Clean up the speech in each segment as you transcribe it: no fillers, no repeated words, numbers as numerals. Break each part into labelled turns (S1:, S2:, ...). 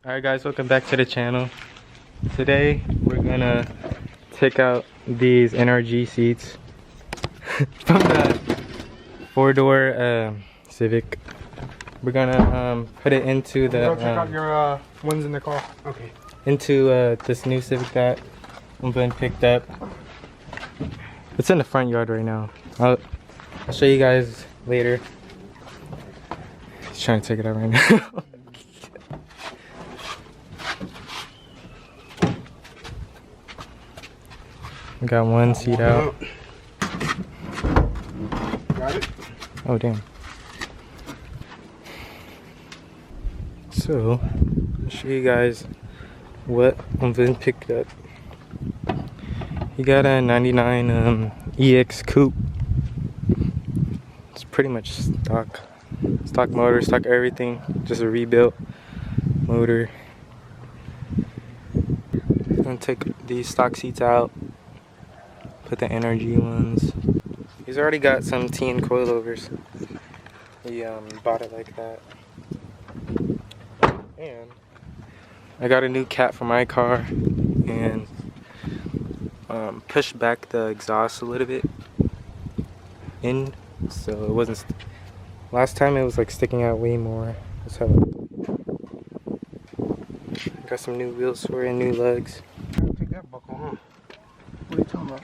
S1: Alright guys, welcome back to the channel. Today we're gonna take out these NRG seats from the 4-door Civic. We're gonna put it into the
S2: check out your ones in the car. Okay.
S1: Into this new Civic that been picked up. It's in the front yard right now. I'll show you guys later. He's trying to take it out right now. We got one seat out.
S2: Got it?
S1: Oh damn. So, I'll show you guys what Vin picked up. He got a 99 EX coupe. It's pretty much stock motor, stock everything, just a rebuilt motor. I'm gonna take these stock seats out, put the NRG ones. He's already got some TN coilovers. He bought it like that. And I got a new cat for my car and pushed back the exhaust a little bit in, so it wasn't. Last time it was like sticking out way more. Let's have a got some new wheels for it and new lugs.
S2: Take that buckle, huh? What are you talking about?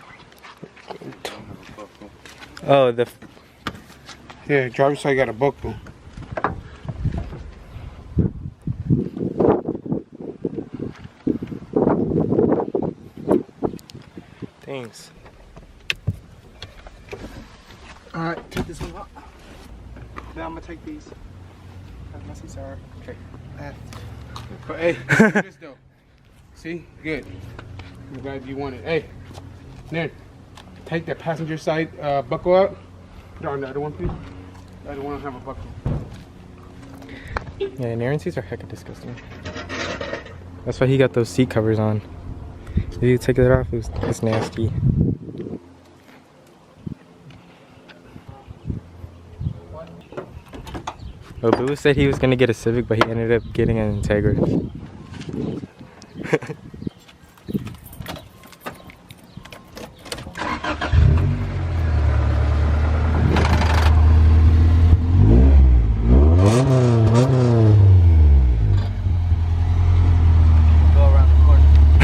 S1: Oh, the
S2: Yeah, driver's side got a buckle.
S1: things.
S2: Alright, take this one out. Now I'm gonna take these. My seats are okay. But hey, look at this though. See? Good. I'm glad you want it. Hey, Narin, take that passenger side buckle out. Put it on the other one, please. The other one don't have a buckle.
S1: Yeah, Narin's seats are hecka disgusting. That's why he got those seat covers on. If you take it off, it's nasty. Oh, Boo said he was gonna get a Civic, but he ended up getting an Integra.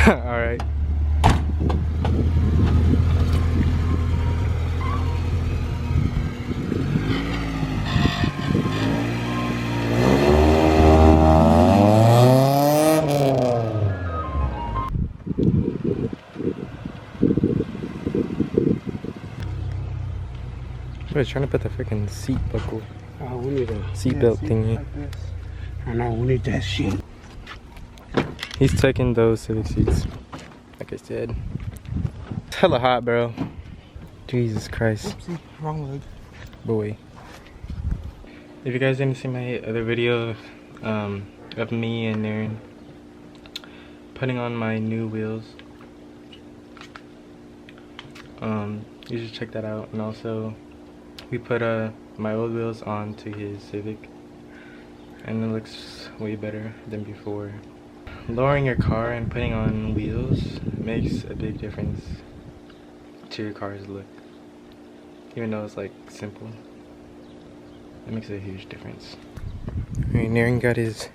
S1: Alright. I was trying to put the freaking seat buckle.
S2: Oh, we need a
S1: seat belt thingy.
S2: Like this. I know, we need that shit.
S1: He's taking those Civic seats, like I said. It's hella hot, bro. Jesus Christ.
S2: Oopsie, wrong leg.
S1: Boy. If you guys didn't see my other video of me and Narin putting on my new wheels, you should check that out. And also, we put my old wheels onto his Civic, and it looks way better than before. Lowering your car and putting on wheels makes a big difference to your car's look. Even though it's like simple, it makes a huge difference. Alright, Narin got his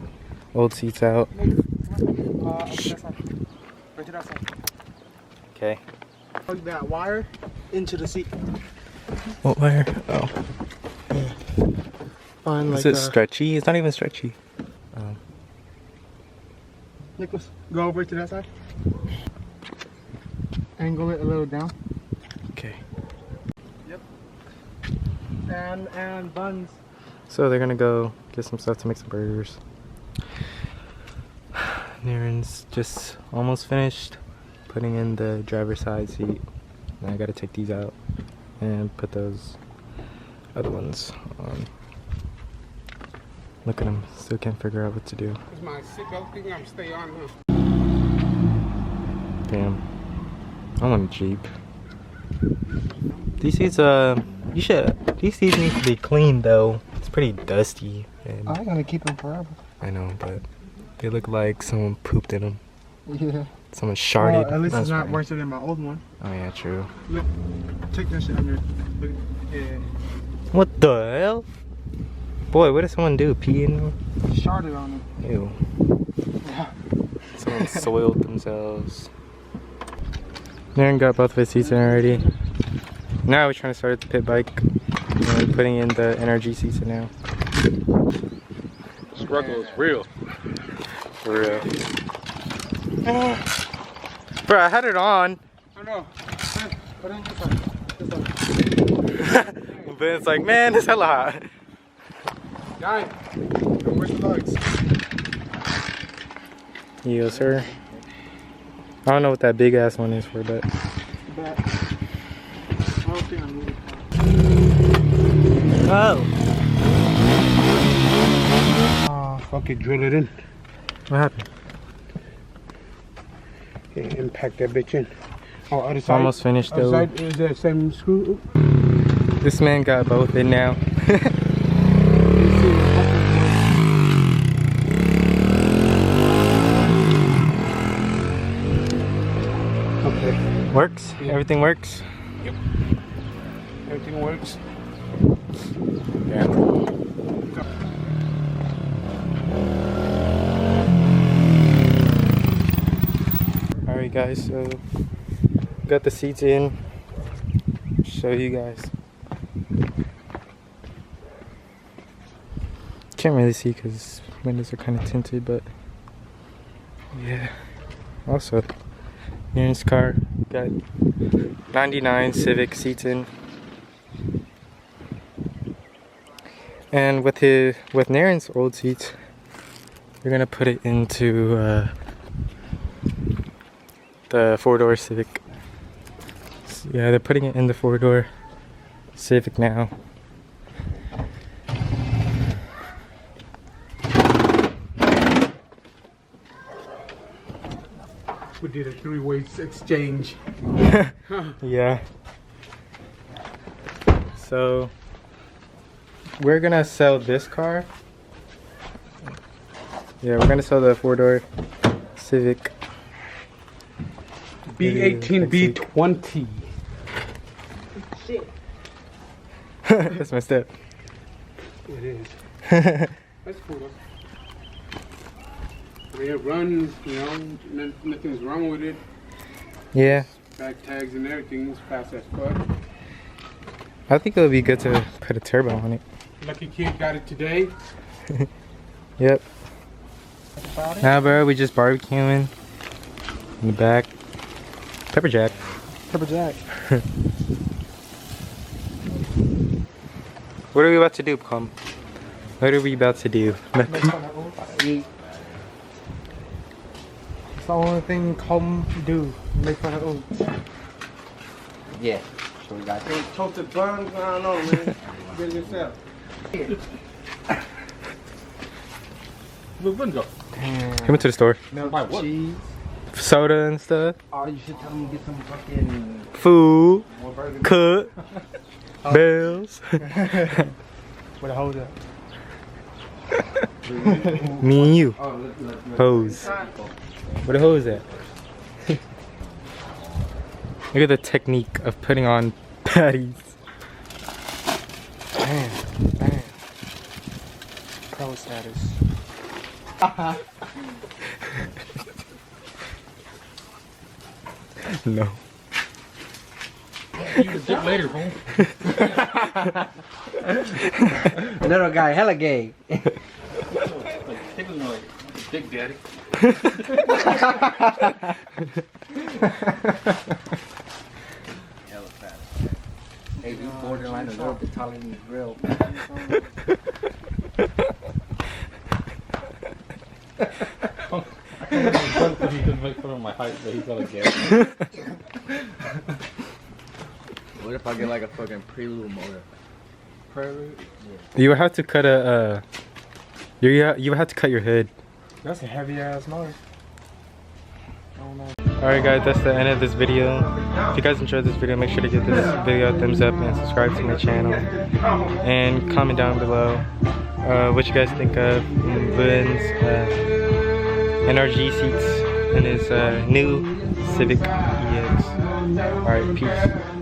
S1: old seats out. Okay.
S2: Plug that wire into the seat.
S1: What wire? Oh.
S2: Yeah. Find
S1: Is it stretchy? It's not even stretchy. Oh.
S2: Nicholas, go over to that side. Angle it a little down.
S1: Okay.
S2: Yep. And buns.
S1: So they're gonna go get some stuff to make some burgers. Narin's just almost finished putting in the driver's side seat. And I gotta take these out and put those other ones on. Look at him, still can't figure out what to do.
S2: It's my seatbelt thing, I'm stay on here.
S1: Damn. I want a Jeep. These seats, these seats need to be cleaned though. It's pretty dusty. And
S2: I'm gonna keep them forever.
S1: I know, but They look like someone pooped in them.
S2: Yeah.
S1: Someone sharded.
S2: Well, at least
S1: That's
S2: it's not
S1: funny.
S2: worse than my old one.
S1: Oh yeah, true.
S2: Look, check that shit under. Look, yeah.
S1: What the hell? Boy, what did someone do? Pee in them?
S2: Sharded on it.
S1: Ew.
S2: Yeah.
S1: Someone soiled themselves. Narin got both of his seats in already. Now we're trying to start the pit bike and putting in the NRG seats in now.
S3: Struggle is real.
S1: For real. Bro, I had it on.
S2: I know. Put it in this side.
S1: But it's like, man, it's hella hot.
S2: Guy, where's the lugs?
S1: Yes, sir. I don't know what that big ass one is for, but.
S2: Back. I don't think I need it.
S1: Oh.
S2: Oh, fuck it, drill it in.
S1: What happened?
S2: Okay, impact that bitch in. Oh, other side.
S1: Almost finished
S2: Other
S1: though.
S2: side is that same screw.
S1: This man got both in now.
S2: Okay.
S1: Works?
S2: Yeah.
S1: Everything works?
S2: Yep. Everything works.
S1: Yeah. Alright guys, so got the seats in. Show you guys. Can't really see because windows are kind of tinted, but yeah. Also, Narin's car got 99 Civic seats in. And with Narin's old seats, we're gonna put it into the 4-door Civic. So, yeah, they're putting it in the 4-door Civic now.
S2: We did a 3-way exchange.
S1: Yeah. So we're gonna sell this car. Yeah, we're gonna sell the 4-door Civic.
S2: B18, B20.
S1: That's my step.
S2: It is. That's cool though. I mean, it runs, you know, nothing's wrong with it.
S1: Yeah,
S2: Back tags and everything's fast as fuck.
S1: I think it would be good to put a turbo on it.
S2: Lucky kid got it today.
S1: Yep. Nah, bro, we just barbecuing in the back. Pepper jack.
S2: Pepper jack.
S1: What are we about to do, Plum? What are we about to do?
S2: It's the only thing Colm do. Make fun of oats.
S3: Yeah. So we got
S2: Toasted buns, I don't know, man. Get it yourself.
S3: Look, window.
S1: Come into the store.
S3: Milk, cheese.
S1: Soda and stuff.
S3: Oh, you should tell them to get some fucking
S1: Food.
S3: more burgers.
S1: Cook. Bills.
S2: Where the hose at?
S1: Me and you.
S3: Oh, look.
S1: Hose. Where the hose at? Look at the technique of putting on patties.
S2: Bam, bam. Pro status.
S1: No.
S3: You can dip later, home.
S4: Little guy, hella gay.
S3: Big daddy. Hella fat. Hey, you borderline a little bit taller than the grill. He can make fun of my height, but he's hella gay. What if I get like a fucking prelude motor?
S2: Prelude?
S1: You would have to cut a. You would have to cut your hood.
S2: That's a heavy ass motor. I don't know.
S1: Alright guys, that's the end of this video. If you guys enjoyed this video, make sure to give this video a thumbs up and subscribe to my channel. And comment down below what you guys think of VIDS. NRG seats in his new Civic EX. Alright, peace.